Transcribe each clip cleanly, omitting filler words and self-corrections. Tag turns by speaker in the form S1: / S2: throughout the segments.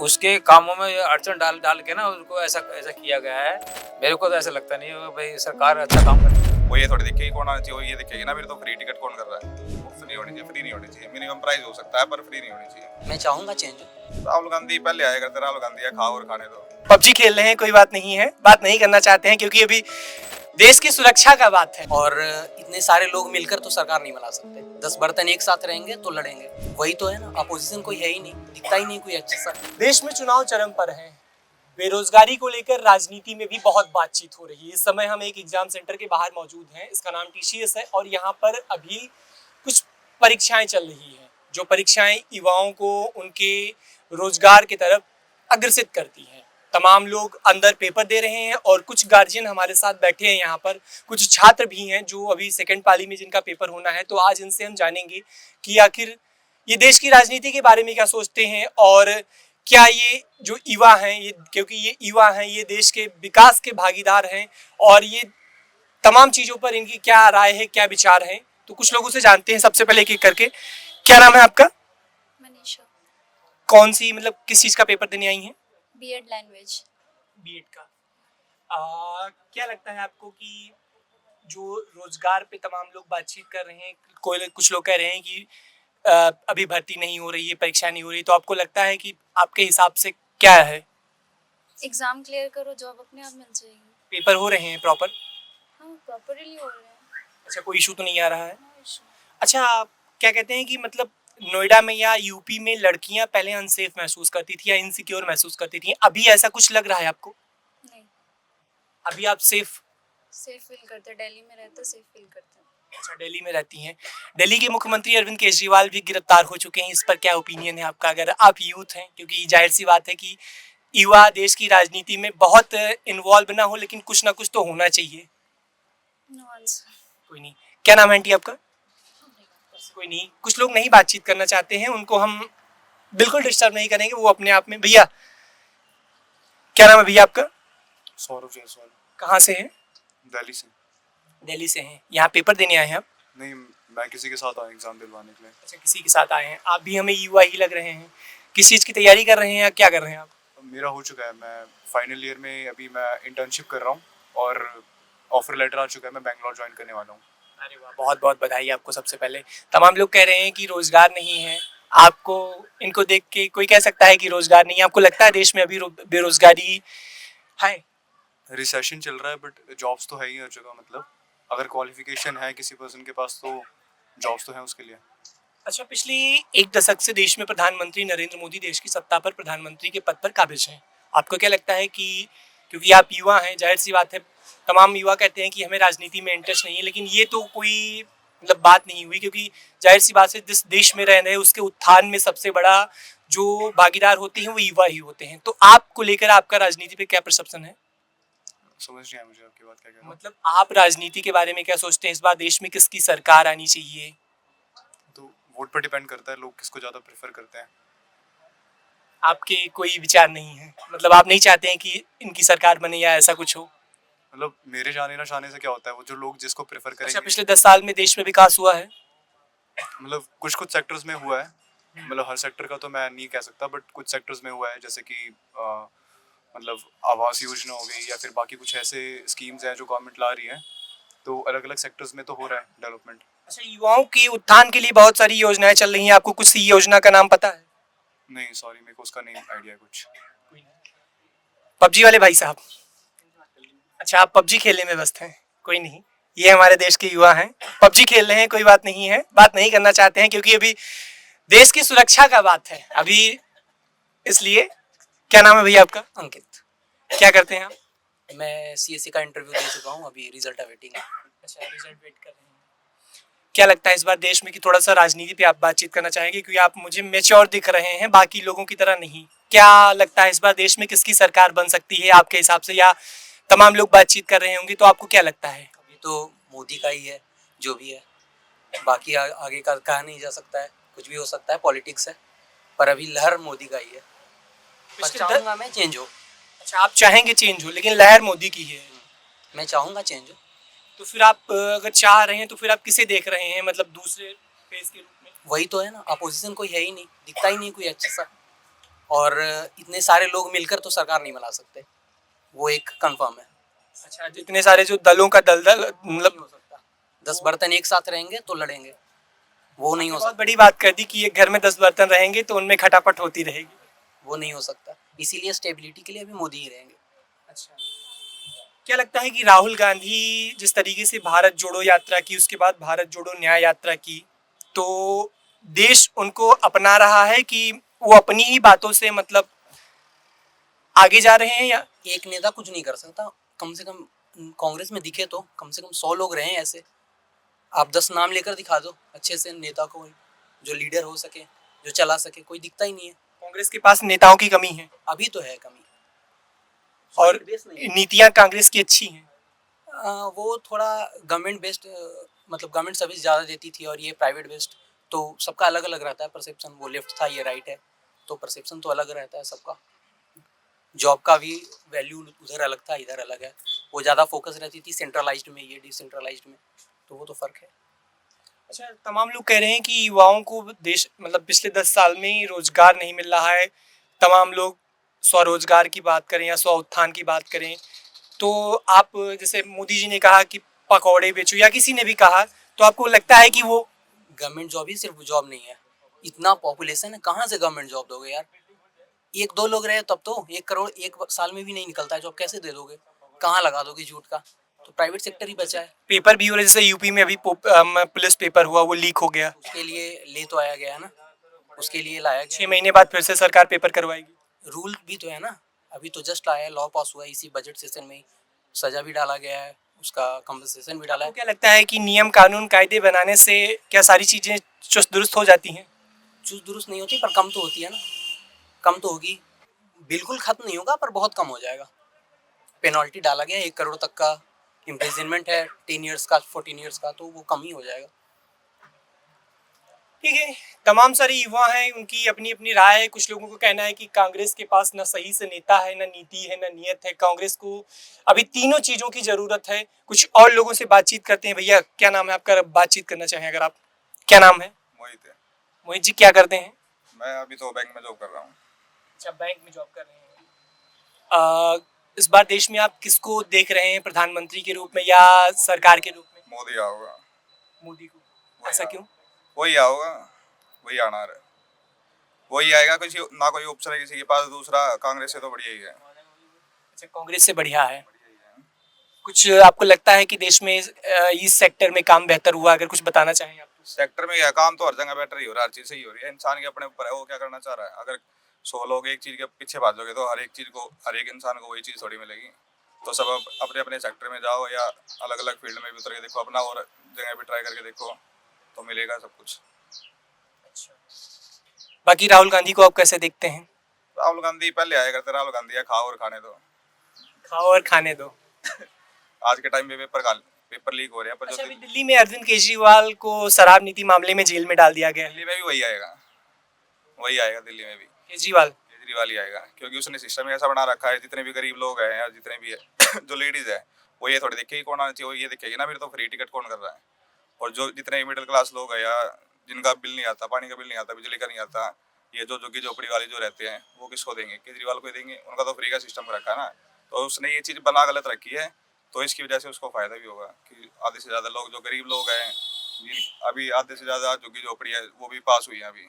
S1: उसके कामों में अड़चन डाल डाल के ना उनको ऐसा ऐसा किया गया है। मेरे को तो ऐसा लगता नहीं है भाई सरकार अच्छा काम कर रही है।
S2: वो ये थोड़ी देखेगी कौन आना चाहिए, वो ये देखेगी ना मेरे तो फ्री टिकट कौन कर रहा है। वो फ्री होनी चाहिए, फ्री नहीं होनी चाहिए। मिनिमम प्राइस हो सकता है पर फ्री नहीं होनी चाहिए।
S3: मैं चाहूंगा चेंज।
S2: राहुल गांधी पहले आया करते, राहुल गांधी है खाओ और खाने दो।
S4: पबजी खेल रहे हैं कोई बात नहीं है, बात नहीं करना चाहते हैं क्योंकि अभी देश की सुरक्षा का बात है।
S3: और इतने सारे लोग मिलकर तो सरकार नहीं बना सकते। 10 बर्तन एक साथ रहेंगे तो लड़ेंगे, वही तो है ना। अपोजिशन कोई है ही नहीं, दिखता ही नहीं कोई अच्छा सा।
S4: देश में चुनाव चरम पर है, बेरोजगारी को लेकर राजनीति में भी बहुत बातचीत हो रही है। इस समय हम एक एग्जाम सेंटर के बाहर मौजूद हैं, इसका नाम टीसीएस है और यहाँ पर अभी कुछ परीक्षाएं चल रही हैं, जो परीक्षाएं युवाओं को उनके रोजगार की तरफ अग्रसित करती हैं। तमाम लोग अंदर पेपर दे रहे हैं और कुछ गार्जियन हमारे साथ बैठे हैं यहाँ पर, कुछ छात्र भी हैं जो अभी सेकंड पाली में जिनका पेपर होना है। तो आज इनसे हम जानेंगे कि आखिर ये देश की राजनीति के बारे में क्या सोचते हैं और क्या ये जो युवा हैं, ये क्योंकि ये युवा हैं, ये देश के विकास के भागीदार हैं और ये तमाम चीज़ों पर इनकी क्या राय है, क्या विचार हैं। तो कुछ लोगों से जानते हैं। सबसे पहले एक करके, क्या नाम है आपका?
S5: मनीषा।
S4: कौन सी मतलब किस चीज़ का पेपर देने आई हैं?
S5: BEd language.
S4: बीएड का। क्या लगता है आपको कि जो रोजगार पे तमाम लोग बातचीत कर रहे हैं, कोई कुछ लोग कह रहे हैं कि अभी भर्ती नहीं हो रही है, परीक्षा नहीं हो रही, तो आपको लगता है कि आपके हिसाब से क्या है?
S5: एग्जाम क्लियर करो, जॉब अपने आप मिल जाएगी।
S4: पेपर हो रहे हैं प्रॉपर?
S5: हाँ, प्रॉपरली हो रहे हैं।
S4: अच्छा, कोई इशू तो नहीं आ रहा है?
S5: No issue.
S4: अच्छा, आप क्या कहते हैं कि मतलब नोएडा में या यूपी में लड़कियां पहले अनसेफ महसूस करती थी या इनसिक्योर महसूस करती थी, अभी ऐसा कुछ लग रहा है आपको?
S5: नहीं,
S4: अभी आप सेफ?
S5: सेफ फील करते हैं। दिल्ली में रहते सेफ फील करते हैं।
S4: अच्छा, दिल्ली में रहती हैं। दिल्ली के मुख्यमंत्री अरविंद केजरीवाल भी गिरफ्तार हो चुके हैं, इस पर क्या ओपिनियन है आपका? अगर आप यूथ हैं, क्योंकि जाहिर सी बात है कि युवा देश की राजनीति में बहुत इन्वॉल्व ना हो, लेकिन कुछ ना कुछ तो होना चाहिए।
S5: No answer.
S4: कोई नहीं। क्या नाम है आंटी आपका? कोई नहीं, कुछ लोग नहीं बातचीत करना चाहते हैं, उनको हम बिल्कुल डिस्टर्ब नहीं करेंगे, वो अपने आप में। भैया, क्या नाम है भैया आपका?
S2: सौरभ जायसवाल।
S4: कहाँ से हैं?
S2: दिल्ली से।
S4: दिल्ली से हैं। यहाँ पेपर देने आए हैं आप?
S2: नहीं, मैं किसी के साथ आया एग्जाम दिलवाने के लिए।
S4: अच्छा, किसी के साथ आए हैं। आप भी हमें युवा ही लग रहे हैं। किस चीज़ की तैयारी कर रहे हैं या क्या कर रहे हैं आप?
S2: मेरा हो चुका है, मैं फाइनल ईयर में अभी मैं इंटर्नशिप कर रहा हूँ और ऑफर लेटर आ चुका है, मैं बैंगलोर ज्वाइन करने वाला हूँ।
S4: अरे वाह, बहुत बहुत बधाई आपको। सबसे पहले तमाम लोग कह रहे हैं कि रोजगार नहीं है। आपको इनको देख के कोई कह सकता है कि रोजगार नहीं है? आपको लगता है देश में अभी बेरोजगारी है?
S2: रिसेशन चल रहा है बट जॉब्स तो है ही हर जगह। मतलब अगर क्वालिफिकेशन है किसी पर्सन के पास तो जॉब्स तो हैं उसके लिए।
S4: अच्छा, पिछली एक दशक से देश में प्रधानमंत्री नरेंद्र मोदी देश की सत्ता पर प्रधानमंत्री के पद पर काबिज हैं। आपको क्या लगता है कि क्योंकि आप युवा हैं, जाहिर सी बात है तमाम युवा कहते हैं कि हमें राजनीति में इंटरेस्ट नहीं है, लेकिन ये तो कोई मतलब बात नहीं हुई, क्योंकि जाहिर सी बात है जिस देश में रह रहे हैं उसके उत्थान में सबसे बड़ा जो भागीदार होते हैं वो युवा ही होते हैं। तो आपको लेकर आपका राजनीति पे क्या परसेप्शन है?
S2: समझ नहीं आया मुझे आपकी बात क्या कह रहे हो।
S4: मतलब आप राजनीति के बारे में क्या सोचते हैं? इस बार देश में किसकी सरकार आनी चाहिए?
S2: तो वोट पर डिपेंड करता है, लोग किसको ज़्यादा प्रेफर करते हैं।
S4: आपके कोई विचार नहीं है, मतलब आप नहीं चाहते हैं कि इनकी सरकार बने या ऐसा कुछ हो?
S2: मतलब मेरे जाने ना जाने से क्या होता है, वो जो लोग जिसको प्रेफर
S4: अच्छा,
S2: करेंगे।
S4: पिछले 10 साल में देश में विकास हुआ है?
S2: मतलब कुछ कुछ सेक्टर्स में हुआ है, मतलब हर सेक्टर का तो मैं नहीं कह सकता बट कुछ सेक्टर्स में हुआ है, जैसे कि मतलब आवास योजना हो गई या फिर बाकी कुछ ऐसे स्कीम्स हैं जो गवर्नमेंट ला रही है, तो अलग अलग सेक्टर्स में तो हो रहा है डेवलपमेंट।
S4: अच्छा, युवाओं के उत्थान के लिए बहुत सारी योजनाएं चल रही हैं, आपको कुछ सी योजना का नाम पता है?
S2: नहीं सॉरी, मेरे को उसका नहीं आइडिया कुछ।
S4: पबजी वाले भाई साहब, अच्छा आप पबजी खेलने में व्यस्त हैं। कोई नहीं, ये हमारे देश के युवा हैं, पबजी खेल रहे हैं, कोई बात नहीं है, बात नहीं करना चाहते हैं क्योंकि अभी देश की सुरक्षा का बात है अभी, इसलिए। क्या नाम है भैया आपका?
S3: अंकित।
S4: क्या करते हैं आप?
S3: मैं सीएससी का इंटरव्यू दे चुका हूँ, अभी रिजल्ट अवेटिंग है।
S4: अच्छा, रिजल्ट वेट कर रहे हैं। क्या लगता है इस बार देश में कि थोड़ा सा राजनीति पे आप बातचीत करना चाहेंगे, क्योंकि आप मुझे मैच्योर दिख रहे हैं बाकी लोगों की तरह नहीं। क्या लगता है इस बार देश में किसकी सरकार बन सकती है आपके हिसाब से, या तमाम लोग बातचीत कर रहे होंगे तो आपको क्या लगता है?
S3: अभी तो मोदी का ही है जो भी है, बाकी आगे का कहा नहीं जा सकता है, कुछ भी हो सकता है, पॉलिटिक्स है, पर अभी लहर मोदी का ही है। पर चाहूँगा मैं चेंज हो।
S4: अच्छा, आप चाहेंगे चेंज हो, लेकिन लहर मोदी की है।
S3: मैं चाहूँगा चेंज हो।
S4: तो फिर आप अगर चाह रहे हैं तो फिर आप किसे देख रहे हैं, मतलब दूसरे फेज के रूप में?
S3: वही तो है ना, अपोजिशन कोई है ही नहीं, दिखता ही नहीं कोई अच्छा सा। और इतने सारे लोग मिलकर तो सरकार नहीं बना सकते, वो एक कंफर्म है।
S4: अच्छा, जितने सारे जो दलों का दलदल
S3: नहीं
S4: मतलब
S3: हो सकता, 10 बर्तन एक साथ रहेंगे तो लड़ेंगे, वो नहीं हो
S4: बहुत
S3: सकता,
S4: बड़ी बात कर दी कि एक घर में 10 बर्तन रहेंगे तो उनमें खटापट होती रहेगी।
S3: वो नहीं हो सकता। इसीलिए स्टेबिलिटी के लिए अभी मोदी ही रहेंगे।
S4: अच्छा, क्या लगता है कि राहुल गांधी जिस तरीके से भारत जोड़ो यात्रा की, उसके बाद भारत जोड़ो न्याय यात्रा की, तो देश उनको अपना रहा है कि वो अपनी ही बातों से मतलब आगे जा रहे हैं, या
S3: एक नेता कुछ नहीं कर सकता, कम से कम कांग्रेस में दिखे तो कम से कम 100 लोग रहे ऐसे, आप 10 नाम लेकर दिखा दो अच्छे से नेता को, जो लीडर हो सके, जो चला सके, कोई दिखता ही नहीं है।
S4: कांग्रेस के पास नेताओं की कमी है
S3: अभी तो है कमी,
S4: और
S3: बेस नहीं है।
S4: नीतियां कांग्रेस की अच्छी हैं।
S3: वो थोड़ा गवर्नमेंट बेस्ड, मतलब गवर्नमेंट सर्विस ज़्यादा देती थी और ये प्राइवेट बेस्ड, तो सबका अलग अलग रहता है परसेप्शन, वो लेफ्ट था ये राइट है, तो परसेप्शन तो अलग रहता है सबका। जॉब का भी वैल्यू उधर अलग था, इधर अलग है, वो ज़्यादा फोकस रहती थी सेंट्रलाइज्ड में, ये डिसेंट्रलाइज्ड में, तो वो तो फ़र्क है।
S4: अच्छा, तमाम लोग कह रहे हैं कि युवाओं को देश मतलब पिछले 10 साल में रोजगार नहीं मिल रहा है। तमाम लोग स्वरोजगार की बात करें या स्व उत्थान की बात करें, तो आप जैसे मोदी जी ने कहा कि पकौड़े बेचो या किसी ने भी कहा, तो आपको लगता है कि वो
S3: गवर्नमेंट जॉब ही सिर्फ जॉब नहीं है, इतना पॉपुलेशन है, कहाँ से गवर्नमेंट जॉब दोगे यार? 1-2 लोग रहे तब तो 1 करोड़ एक साल में भी नहीं निकलता है जॉब, कैसे दे दोगे? कहाँ लगा दोगे झूठ का? तो प्राइवेट सेक्टर ही बचा है।
S4: पेपर भी हो रहा है, जैसे यूपी में अभी पुलिस पेपर हुआ, वो लीक हो गया।
S3: उसके लिए ले तो आया गया है ना, उसके लिए लाया
S4: 6
S3: गया।
S4: महीने बाद फिर से सरकार पेपर करवाएगी।
S3: रूल भी तो है ना, अभी तो जस्ट आया है, लॉ पास हुआ है इसी बजट सेशन में ही, सजा भी डाला गया है, उसका कंपनसेशन भी डाला
S4: तो
S3: है।
S4: क्या लगता है कि नियम कानून कायदे बनाने से क्या सारी चीजें चुस्त दुरुस्त हो जाती हैं?
S3: चुस्त दुरुस्त नहीं होती पर कम तो होती है ना, कम तो होगी, बिल्कुल खत्म नहीं होगा पर बहुत कम हो जाएगा। पेनल्टी डाला गया है 1 करोड़ तक का, इम्प्रिजनमेंट है 10 ईयर्स का, 14 ईयर्स का, तो वो कम ही हो जाएगा।
S4: ठीक है, तमाम सारे युवा हैं, उनकी अपनी अपनी राय है। कुछ लोगों को कहना है कि कांग्रेस के पास न सही से नेता है, न नीति है, न नियत है। कांग्रेस को अभी तीनों चीज़ों की ज़रूरत है। कुछ और लोगों से बातचीत करते हैं। भैया क्या नाम है आपका? बातचीत करना चाहें अगर आप, क्या नाम है?
S2: मोहित है।
S4: मोहित जी, क्या करते हैं?
S2: मैं अभी तो बैंक में जॉब कर रहा हूँ।
S4: अच्छा, बैंक में जॉब कर रहे हैं। इस बार देश में आप किसको देख रहे हैं, प्रधानमंत्री के रूप में या सरकार के रूप में?
S2: मोदी आओगा।
S4: मोदी को। ऐसा क्यों?
S2: वही आओगा, वही आना है, वही आएगा। किसी ना कोई ऑप्शन है किसी के पास दूसरा, कांग्रेस से तो बढ़िया ही है।
S4: अच्छा, कांग्रेस से बढ़िया है। कुछ आपको लगता है कि देश में इस सेक्टर में काम बेहतर हुआ? अगर कुछ बताना चाहें आप।
S2: सेक्टर में यह काम तो हर जगह बेटर ही हो रहा है, हर चीज़ सही हो रही है। इंसान के अपने ऊपर है वो क्या करना चाह रहा है। अगर 100 लोग एक चीज़ के पीछे भागोगे तो हर एक चीज़ को, हर एक इंसान को वही चीज़ थोड़ी मिलेगी। तो सब अपने अपने सेक्टर में जाओ या अलग अलग फील्ड में भी उतर के देखो अपना, और जगह भी ट्राई करके देखो तो मिलेगा सब कुछ।
S4: बाकी राहुल गांधी को आप कैसे देखते हैं?
S2: राहुल गांधी पहले आया करते, राहुल गांधी है खाओ और खाने दो।
S4: खाओ और खाने दो।
S2: आज के टाइम में पेपर लीक हो रहे हैं, पर
S4: अच्छा,
S2: जो
S4: अभी दिल्ली में अरविंद केजरीवाल को शराब नीति मामले में जेल में डाल दिया गया है।
S2: दिल्ली में भी वही आएगा दिल्ली में भी
S4: केजरीवाल
S2: ही आएगा, क्योंकि उसने सिस्टम ऐसा बना रखा है, जितने भी गरीब लोग हैं या जितने भी है जो लेडीज है, वो ये थोड़ी देखेगी कौन आना चाहिए, वो ये देखेगी ना मेरे तो फ्री टिकट कौन कर रहा है। और जो जितने मिडिल क्लास लोग हैं या जिनका बिल नहीं आता, पानी का बिल नहीं आता, बिजली का नहीं आता, ये जो झुग्गी झोपड़ी वाले जो रहते हैं, वो किसको देंगे? केजरीवाल को देंगे। उनका तो फ्री का सिस्टम रखा है ना, तो उसने ये चीज़ बना गलत रखी है, तो इसकी वजह से उसको फायदा भी होगा कि आधे से ज़्यादा लोग जो गरीब लोग हैं, अभी आधे से ज़्यादा झुग्गी झोपड़ी है वो भी पास हुई है, अभी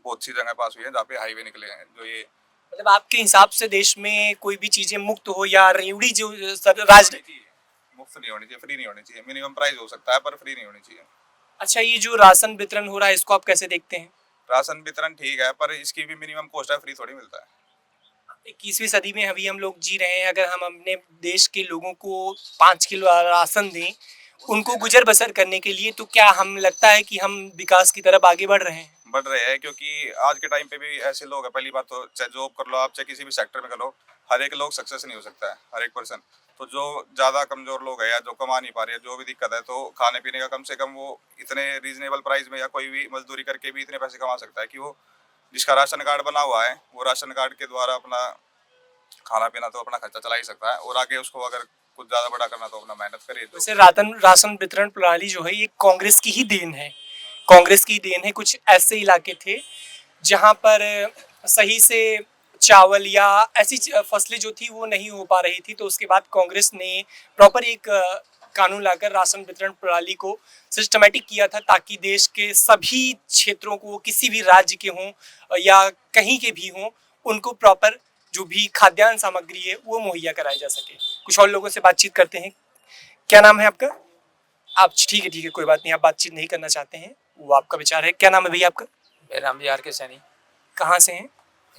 S2: बहुत सी जगह पास हुई है जहाँ पे हाईवे निकले हैं। जो ये
S4: मतलब आपके हिसाब से देश में कोई भी चीजें मुक्त हो या रेवड़ी जो राज।
S2: मुफ्त नहीं होनी चाहिए, फ्री नहीं होनी चाहिए। मिनिमम प्राइस हो सकता है पर फ्री नहीं होनी चाहिए।
S4: अच्छा, ये जो राशन वितरण हो रहा है इसको आप कैसे देखते हैं?
S2: राशन वितरण ठीक है पर इसकी भी मिनिमम कॉस्ट है, फ्री थोड़ी मिलता है।
S4: 21वीं सदी में अभी हम लोग जी रहे हैं। अगर हम अपने देश के लोगों को 5 किलो राशन दें उनको गुजर बसर करने के लिए, तो क्या हम लगता है कि हम विकास की तरफ आगे बढ़ रहे हैं?
S2: बढ़ रहे हैं, क्योंकि आज के टाइम पे भी ऐसे लोग हैं। पहली बात तो चाहे जॉब कर लो आप, चाहे किसी भी सेक्टर में कर लो, हर एक लोग सक्सेस नहीं हो सकता है, हर एक पर्सन। तो जो ज़्यादा कमज़ोर लोग हैं या जो कमा नहीं पा रहे हैं, जो भी दिक्कत है, तो खाने पीने का कम से कम वो इतने रीजनेबल प्राइस में या कोई भी मजदूरी करके भी इतने पैसे कमा सकता है कि वो जिसका राशन कार्ड बना हुआ है वो राशन कार्ड के द्वारा अपना खाना पीना तो अपना खर्चा चला ही सकता है, और आगे उसको अगर कुछ ज़्यादा बड़ा करना तो अपना मेहनत करे। तो
S4: वैसे राशन वितरण प्रणाली जो है ये कांग्रेस की ही देन है। कांग्रेस की देन है। कुछ ऐसे इलाके थे जहाँ पर सही से चावल या ऐसी फसलें जो थी वो नहीं हो पा रही थी, तो उसके बाद कांग्रेस ने प्रॉपर एक कानून लाकर राशन वितरण प्रणाली को सिस्टमेटिक किया था, ताकि देश के सभी क्षेत्रों को, किसी भी राज्य के हों या कहीं के भी हों, उनको प्रॉपर जो भी खाद्यान्न सामग्री है वो मुहैया कराई जा सके। कुछ और लोगों से बातचीत करते हैं। क्या नाम है आपका? आप ठीक है कोई बात नहीं, आप बातचीत नहीं करना चाहते हैं, वो आपका विचार है। क्या नाम है भैया आपका?
S1: मेरा नाम जी RK सैनी,
S4: कहाँ से हैं?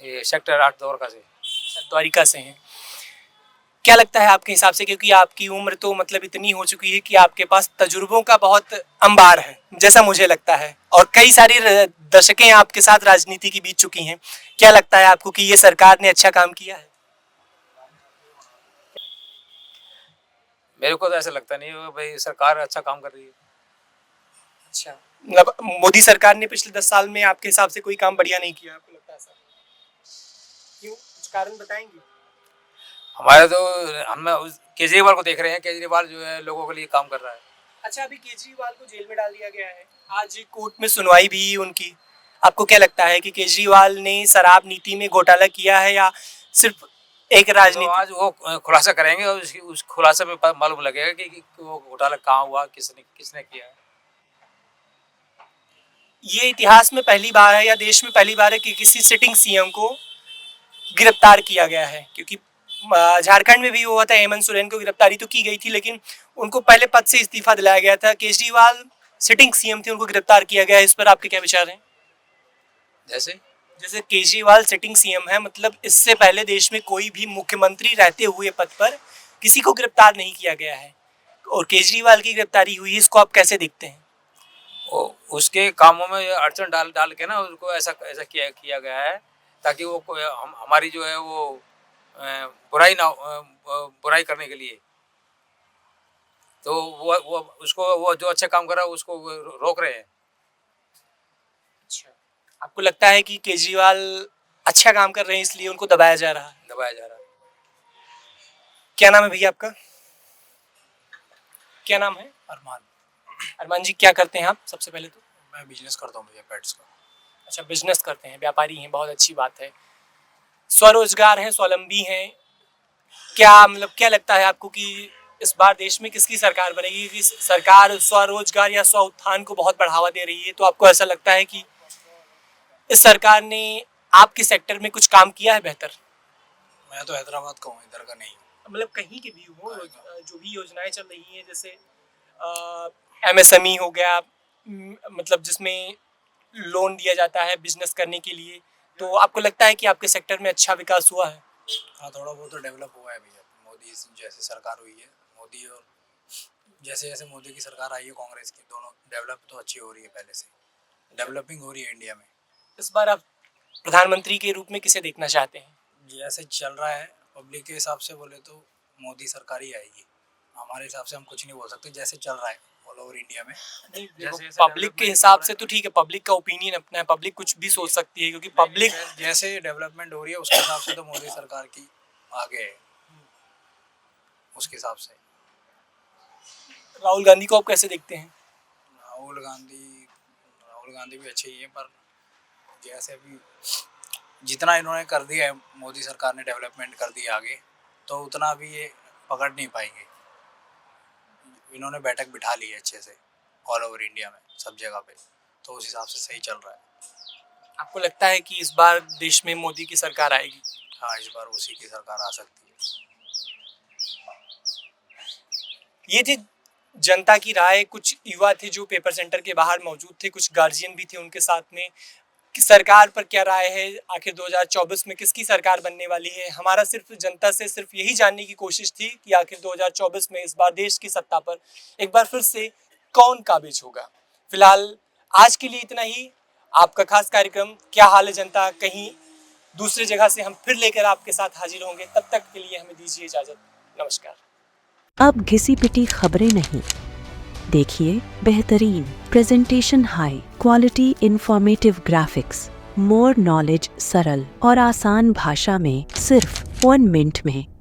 S1: ये सेक्टर 8 द्वारका से।
S4: द्वारिका से हैं। क्या लगता है आपके हिसाब से, क्योंकि आपकी उम्र तो मतलब इतनी हो चुकी है कि आपके पास तजुर्बों का बहुत अंबार है, जैसा मुझे लगता है, और कई सारी दशकें आपके साथ राजनीति की बीत चुकी हैं, क्या लगता है आपको कि ये सरकार ने अच्छा काम किया है?
S1: मेरे को तो ऐसा लगता नहीं है भाई सरकार अच्छा काम कर रही है।
S4: अच्छा, मतलब मोदी सरकार ने पिछले 10 साल में आपके हिसाब से कोई काम बढ़िया नहीं किया, आपको लगता है ऐसा? क्यों, कुछ कारण बताएंगे?
S1: हमारे तो हम केजरीवाल को देख रहे हैं, केजरीवाल जो है लोगों के लिए काम कर रहा है।
S4: अच्छा, अभी केजरीवाल को जेल में डाल दिया गया है, आज कोर्ट में सुनवाई भी हुई उनकी। आपको क्या लगता है कि केजरीवाल ने शराब नीति में घोटाला किया है या सिर्फ एक
S1: तो
S4: राजनीति?
S1: आज वो खुलासा करेंगे और उस खुलासे में मालूम लगेगा कि वो घोटाला कहाँ हुआ, किसने किया है।
S4: ये इतिहास में पहली बार है या देश में पहली बार है कि किसी सिटिंग सीएम को गिरफ्तार किया गया है, क्योंकि झारखंड में भी हुआ था, हेमंत सोरेन को गिरफ्तारी तो की गई थी, लेकिन उनको पहले पद से इस्तीफा दिलाया गया था। केजरीवाल सिटिंग सीएम थे, उनको गिरफ्तार किया गया है, इस पर आपके क्या विचार हैं? जैसे केजरीवाल सिटिंग सीएम है, मतलब इससे पहले देश में कोई भी मुख्यमंत्री रहते हुए पद पर किसी को गिरफ्तार नहीं किया गया है, और केजरीवाल की गिरफ्तारी हुई है, इसको आप कैसे देखते हैं?
S1: उसके कामों में अड़चन डाल के ना उसको ऐसा किया गया है, ताकि वो हमारी जो है वो बुराई करने के लिए, तो वो जो अच्छा काम कर रहा है उसको रोक रहे हैं।
S4: अच्छा, आपको लगता है कि केजरीवाल अच्छा काम कर रहे हैं इसलिए उनको दबाया जा रहा है? क्या नाम है भैया आपका? क्या नाम है? अरमान जी, क्या करते हैं आप? सबसे पहले तो
S6: मैं बिजनेस करता हूँ भैया, पेट्स का।
S4: अच्छा, बिजनेस करते हैं, व्यापारी हैं, बहुत अच्छी बात है। स्वरोजगार हैं, स्वावलंबी हैं, क्या लगता है आपको कि इस बार देश में किसकी सरकार बनेगी? कि सरकार स्वरोजगार या स्व उत्थान को बहुत बढ़ावा दे रही है, तो आपको ऐसा लगता है कि इस सरकार ने आपके सेक्टर में कुछ काम किया है बेहतर?
S6: मैं तो हैदराबाद का हूँ, इधर का नहीं हूँ।
S4: मतलब कहीं के भी हो, जो भी योजनाएं चल रही हैं, जैसे MSME हो गया, मतलब जिसमें लोन दिया जाता है बिजनेस करने के लिए, तो आपको लगता है कि आपके सेक्टर में अच्छा विकास हुआ है?
S6: हाँ, थोड़ा बहुत तो डेवलप हुआ है भैया। मोदी जैसे सरकार हुई है, मोदी और जैसे जैसे मोदी की सरकार आई है कांग्रेस की, दोनों डेवलप तो अच्छी हो रही है, पहले से डेवलपिंग हो रही है इंडिया में।
S4: इस बार आप प्रधानमंत्री के रूप में किसे देखना चाहते हैं?
S6: जैसे चल रहा है पब्लिक के हिसाब से बोले तो मोदी सरकार ही आएगी। हमारे हिसाब से हम कुछ नहीं बोल सकते, जैसे चल रहा है ऑल ओवर इंडिया में।
S4: पब्लिक के हिसाब से तो ठीक है, पब्लिक का ओपिनियन अपना है, पब्लिक कुछ भी सोच सकती है, क्योंकि पब्लिक
S6: जैसे डेवलपमेंट हो रही है उसके हिसाब से तो मोदी सरकार की आगे है, उसके हिसाब से।
S4: राहुल गांधी को आप कैसे देखते हैं?
S6: राहुल गांधी भी अच्छे ही है, पर जैसे अभी जितना इन्होंने कर दिया है, मोदी सरकार ने डेवलपमेंट कर दिया आगे, तो उतना भी ये पकड़ नहीं पाएंगे। इन्होंने बैठक बिठा ली है अच्छे से ऑल ओवर इंडिया में, सब जगह पे, तो उस हिसाब से सही चल रहा है।
S4: आपको लगता है कि इस बार देश में मोदी की सरकार आएगी?
S6: हाँ, इस बार उसी की सरकार आ सकती है।
S4: ये थी जनता की राय। कुछ युवा थे जो पेपर सेंटर के बाहर मौजूद थे, कुछ गार्जियन भी थे उनके साथ में, कि सरकार पर क्या राय है, आखिर 2024 में किसकी सरकार बनने वाली है। हमारा सिर्फ जनता से सिर्फ यही जानने की कोशिश थी कि आखिर 2024 में इस बार देश की सत्ता पर एक बार फिर से कौन काबिज होगा। फिलहाल आज के लिए इतना ही। आपका खास कार्यक्रम क्या हाल है जनता, कहीं दूसरी जगह से हम फिर लेकर आपके साथ हाजिर होंगे। तब तक के लिए हमें दीजिए इजाजत। नमस्कार।
S7: अब घिसी पिटी खबरें नहीं, देखिए बेहतरीन presentation, high quality informative graphics, more knowledge, सरल और आसान भाषा में सिर्फ 1 मिनट में।